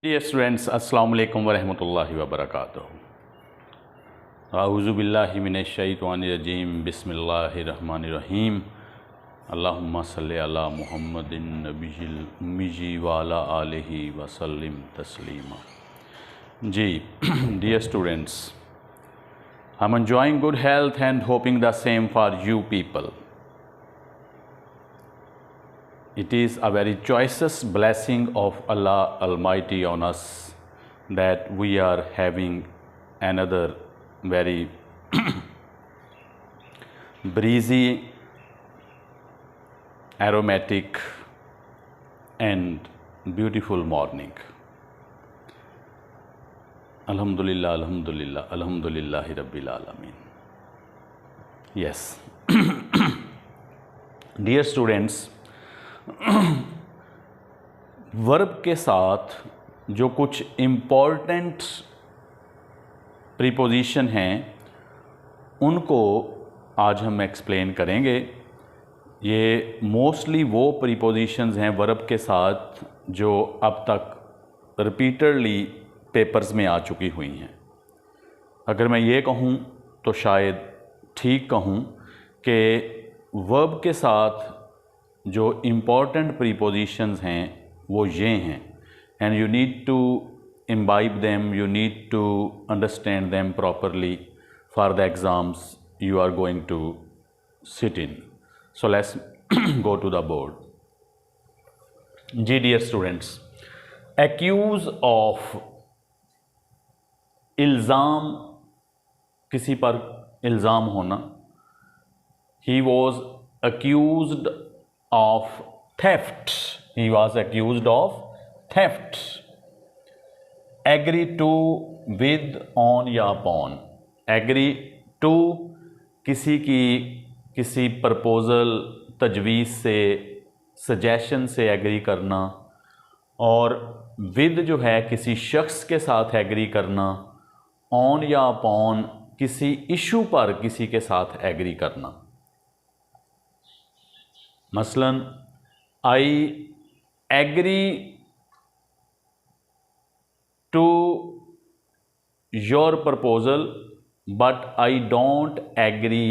Dear students, अस्सलाम वालेकुम वरहमतुल्लाहि वबरकातुहू। अऊज़ु बिल्लाहि मिनश शैतानिर रजीम, बिस्मिल्लाहिर्रहमानिर्रहीम। अल्लाहुम्मा सल्लि अला मुहम्मदिन नबिय्यिल उम्मी व अला आलिहि वसल्लिम तस्लीमा। जी dear students, I am enjoying good health and hoping the same for you people. It is a very choicest blessing of Allah Almighty on us that we are having another very breezy, aromatic and beautiful morning. Alhamdulillah, Alhamdulillah, Alhamdulillahi Rabbil Alameen. Yes. Dear students, verb के साथ जो कुछ important preposition हैं उनको आज हम explain करेंगे। ये मोस्टली वो प्रीपोजिशंस हैं वर्ब के साथ जो अब तक रिपीटेडली पेपर्स में आ चुकी हुई हैं। अगर मैं ये कहूँ तो शायद ठीक कहूँ कि वर्ब के साथ जो इम्पॉर्टेंट प्रीपोजिशंस हैं वो ये हैं, and you need to imbibe them, you need to understand them properly for the exams you are going to sit in. So let's go to the board. जी dear students, accuse of इल्ज़ाम, किसी पर इल्ज़ाम होना। He was accused of theft. He was accused of theft. Agree to, with, on या upon. Agree to किसी proposal, तजवीज़ से, सजेशन से एग्री करना, और विद जो है किसी शख्स के साथ एग्री करना, ऑन या अपॉन किसी इशू पर किसी के साथ एग्री करना। मसलन I agree to your proposal but I don't agree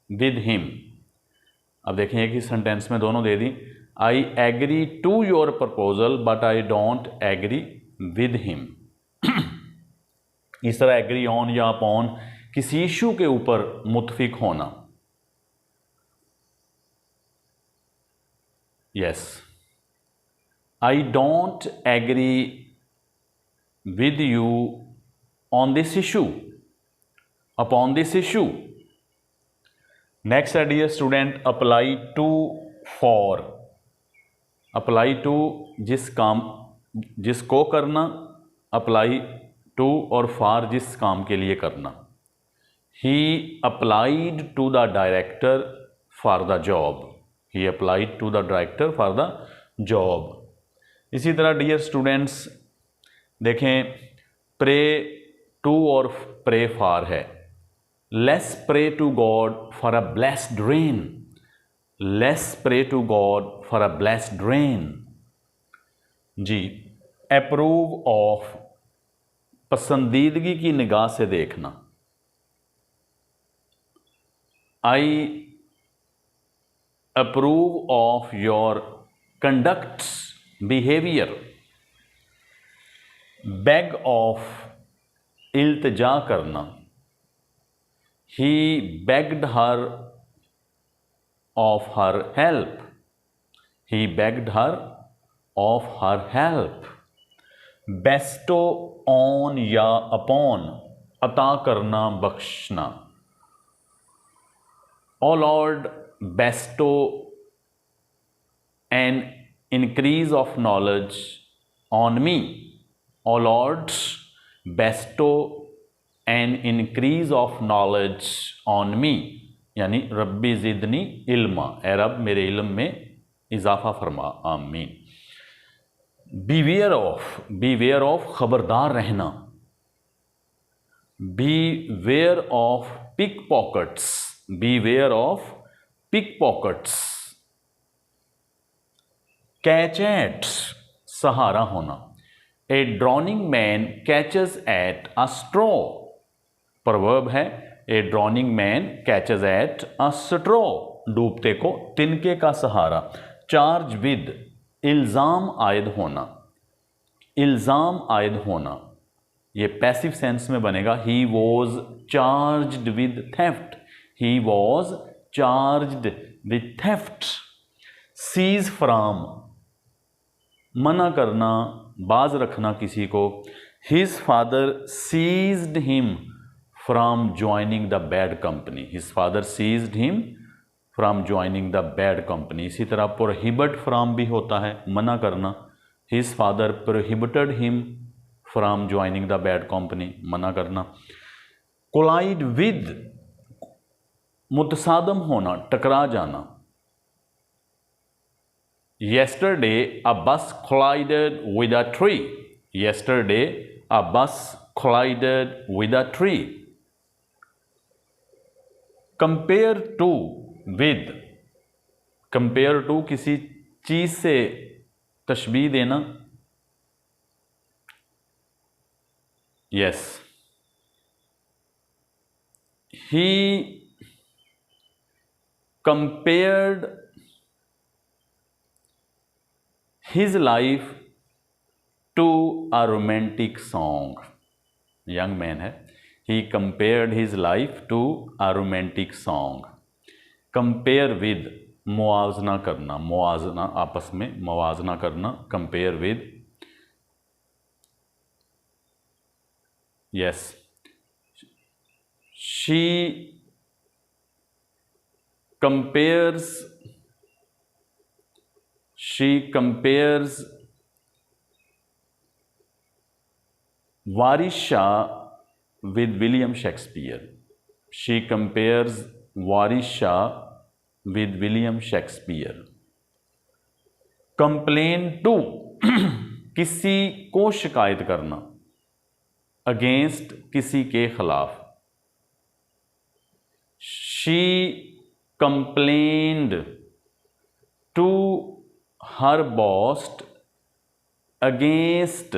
with him. अब देखें एक ही सेंटेंस में दोनों दे दी। I agree to your proposal but I don't agree with him. इस तरह एग्री ऑन या अपॉन किसी इशू के ऊपर मुत्फिक होना। Yes, I don't agree with you on this issue, upon this issue. Next idea student, apply to for. Apply to जिस काम, जिसको करना, apply to और for जिस काम के लिए करना। He applied to the director for the job. He applied to the director for the job. इसी तरह dear students देखें, pray to और pray for है। Let's pray to God for a blessed rain. Let's pray to God for a blessed rain. Ji, approve of पसंदीदगी की निगाह से देखना। I approve of your conduct, behavior. Beg of इल्तिजा करना। He begged her of her help. He begged her of her help. Bestow on या upon, अता करना, बख्शना। O Lord, bestow an increase of knowledge on me. O Lord, bestow an increase of knowledge on me, यानी रब्बी ज़िदनी इल्मा, ए रब मेरे इल्म में इजाफ़ा फरमा, आमीन। beware of ख़बरदार रहना। beware of pickpockets. beware of pickpockets. catch at सहारा होना। A drowning man catches at a straw. Proverb है a drowning man catches at a straw, डूबते को तिनके का सहारा। चार्ज विद, इल्ज़ाम आयद होना, इल्ज़ाम आयद होना, ये पैसिव सेंस में बनेगा। He was charged with theft, he was charged with theft. Cease from, मना करना, बाज रखना किसी को। His father ceased him from joining the bad company, his father ceased him from joining the bad company. इसी तरह प्रोहिबिट फ्रॉम भी होता है, मना करना। His father prohibited him from joining the bad company, मना करना। कोलाइड विद, मुतसादम होना, टकरा जाना। Yesterday a bus collided with a tree. Yesterday a bus collided with a tree. Compare to with, compare to किसी चीज से तशबीह देना। Yes, he compared his life to a romantic song. Young man है, he compared his life to a romantic song. Compare with, मुआवजना करना, मुआवजना आपस में मुआवजना करना। compare with, yes, she compares Waris Shah with William Shakespeare. She compares Waris Shah with William Shakespeare. Complain to, किसी को शिकायत करना, against, किसी के खिलाफ। She complained to her boss against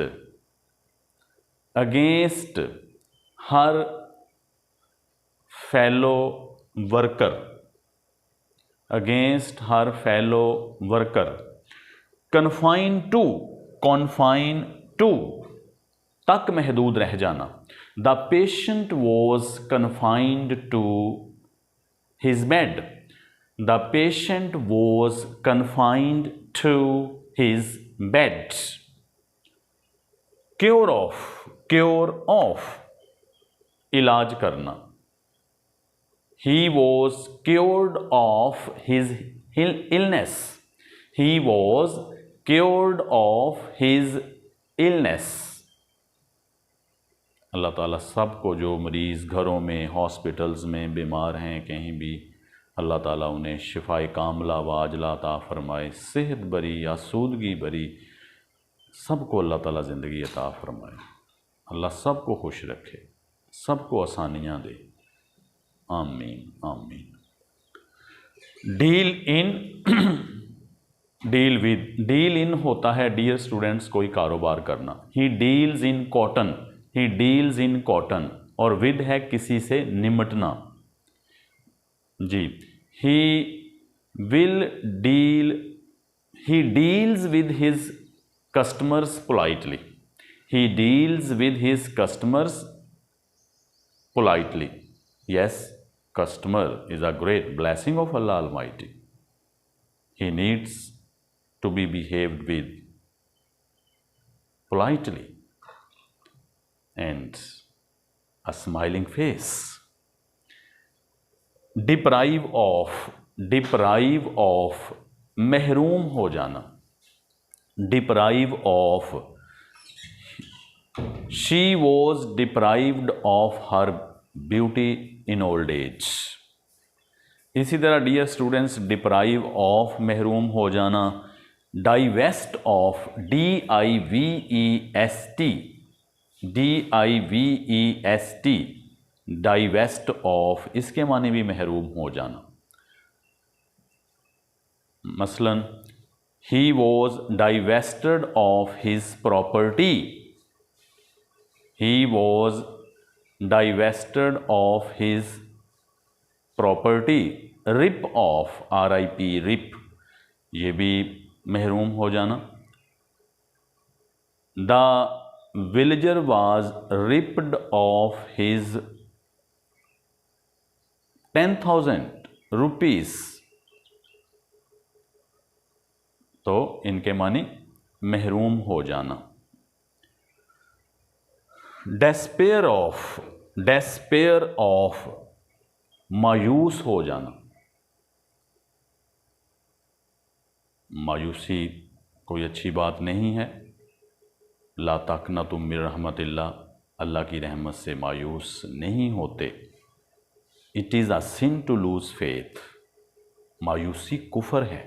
her fellow worker, against her fellow worker। confine to तक महदूद रह जाना। the patient was confined to his bed, the patient was confined to his bed। cure of, इलाज करना। he was cured of his illness, he was cured of his illness। अल्लाह ताला सबको, जो मरीज़ घरों में, हॉस्पिटल्स में बीमार हैं, कहीं भी, अल्लाह ताला उन्हें शिफाए कामला व आजला अता फरमाए। सेहत बरी, आसूदगी बरी, सबको अल्लाह ताला ज़िंदगी अता फरमाए। अल्लाह सबको खुश रखे, सबको आसानियाँ दे। आमीन आमीन। Deal in, deal with, deal in होता है डियर स्टूडेंट्स कोई कारोबार करना। He deals in cotton, he deals in cotton, और विद है किसी से निमटना जी। He will deal, he deals with his customers politely, he deals with his customers politely। yes, customer is a great blessing of Allah Almighty, he needs to be behaved with politely and a smiling face। deprive of, महरूम हो जाना। deprive of, she was deprived of her beauty in old age। इसी तरह dear students, deprive of, महरूम हो जाना। Divest of, DIVEST, DIVEST, divest of, इसके माने भी महरूम हो जाना। मसलन, he was divested of his property, he was divested of his property, rip off, RIP, rip, ये भी महरूम हो जाना। The villager was ripped off his 10,000 rupees, तो इनके मानी महरूम हो जाना। डेस्पेयर ऑफ, डेस्पेयर ऑफ, मायूस हो जाना। मायूसी कोई अच्छी बात नहीं है। ला तक़नतु मिन रहमतिल्लाह, अल्लाह की रहमत से मायूस नहीं होते। It is a sin to lose faith, मायूसी कुफर है।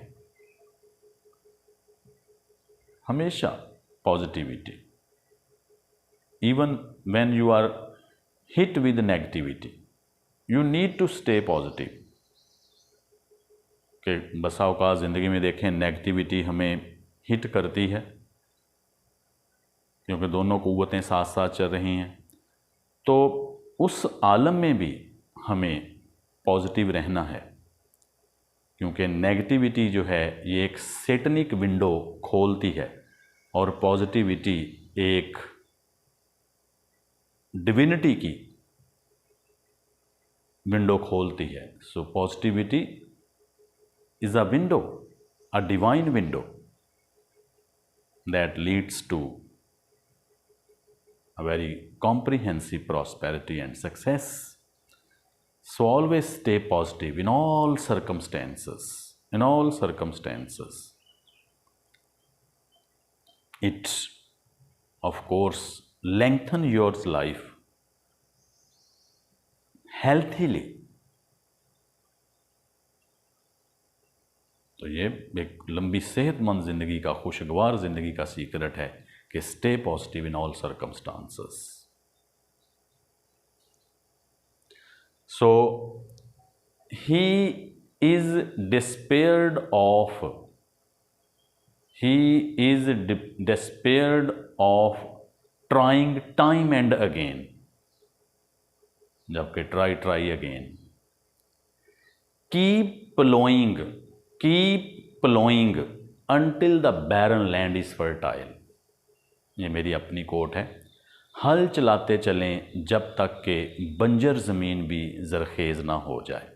हमेशा positivity, even when you are hit with negativity, you need to stay positive. कि बसा औक़ात ज़िंदगी में देखें नेगेटिविटी हमें हिट करती है, क्योंकि दोनों क़ुव्वतें साथ साथ चल रही हैं। तो उस आलम में भी हमें पॉजिटिव रहना है, क्योंकि नेगेटिविटी जो है ये एक सैटनिक विंडो खोलती है और पॉजिटिविटी एक डिविनिटी की विंडो खोलती है। So positivity is a window, a divine window that leads to a very comprehensive prosperity and success. So always stay positive in all circumstances. In all circumstances. It, of course, lengthen your life healthily. तो ये एक लंबी सेहतमंद ज़िंदगी का, खुशगवार ज़िंदगी का secret है कि stay positive in all circumstances. So he is despaired of, he is despaired of trying time and again, जबकि try again. Keep ploughing until the barren land is fertile, ये मेरी अपनी कोट है। हल चलाते चलें जब तक कि बंजर ज़मीन भी ज़रखेज़ ना हो जाए।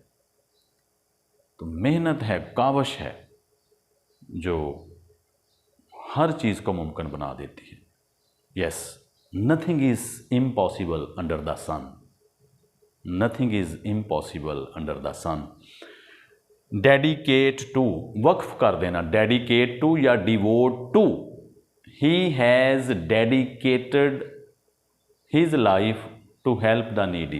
तो मेहनत है, कावश है, जो हर चीज़ को मुमकिन बना देती है। Yes, nothing is impossible under the sun, nothing is impossible under the sun. Dedicate to, वक्फ कर देना, डेडिकेट टू या devote to. He has dedicated his life to help the needy.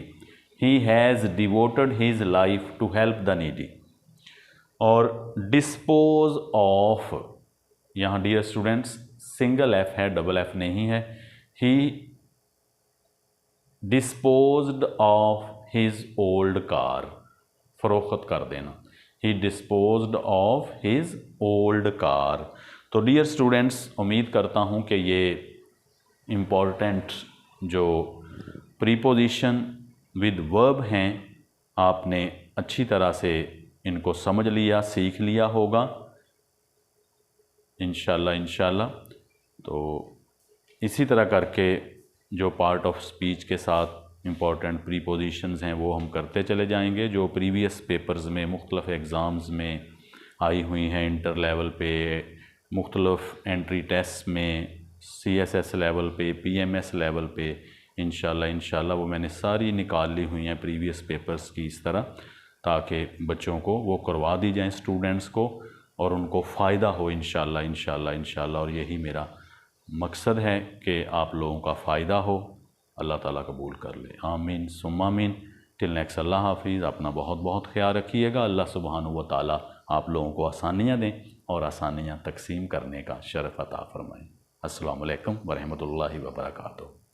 He has devoted his life to help the needy. और dispose of, यहाँ dear students single F है, double F नहीं है। He disposed of his old car, फरोख्त कर देना। He disposed of his old car. तो dear students, उम्मीद करता हूँ कि ये इम्पॉर्टेंट जो प्रीपोजिशन विद वर्ब हैं आपने अच्छी तरह से इनको समझ लिया, सीख लिया होगा इंशाल्लाह। तो इसी तरह करके जो पार्ट ऑफ स्पीच के साथ इम्पॉर्टेंट प्रीपोजिशंस हैं वो हम करते चले जाएंगे, जो प्रीवियस पेपर्स में मुख्तलिफ एग्ज़ाम्स में आई हुई हैं, इंटर लेवल पे, मुख्तलिफ एंट्री टेस्ट में, CSS लेवल पे, PMS लेवल पे। इंशाल्लाह वो मैंने सारी निकाल ली हुई हैं प्रीवियस पेपर्स की इस तरह, ताकि बच्चों को वो करवा दी जाएं, स्टूडेंट्स को, और उनको फ़ायदा हो इंशाल्लाह। और यही मेरा मकसद है कि आप लोगों का फ़ायदा हो। अल्लाह ताला कबूल कर ले, आमीन सुम्मा आमीन। टिल नेक्स्ट, अल्लाह हाफिज़। अपना बहुत बहुत ख्याल रखिएगा। अल्लाह सुब्हानहू व तआला आप लोगों को आसानियाँ दें और आसानियाँ तकसीम करने का शरफ़ अता फ़रमाएँ। अस्सलामु अलैकुम व रहमतुल्लाहि व बरकातुहू।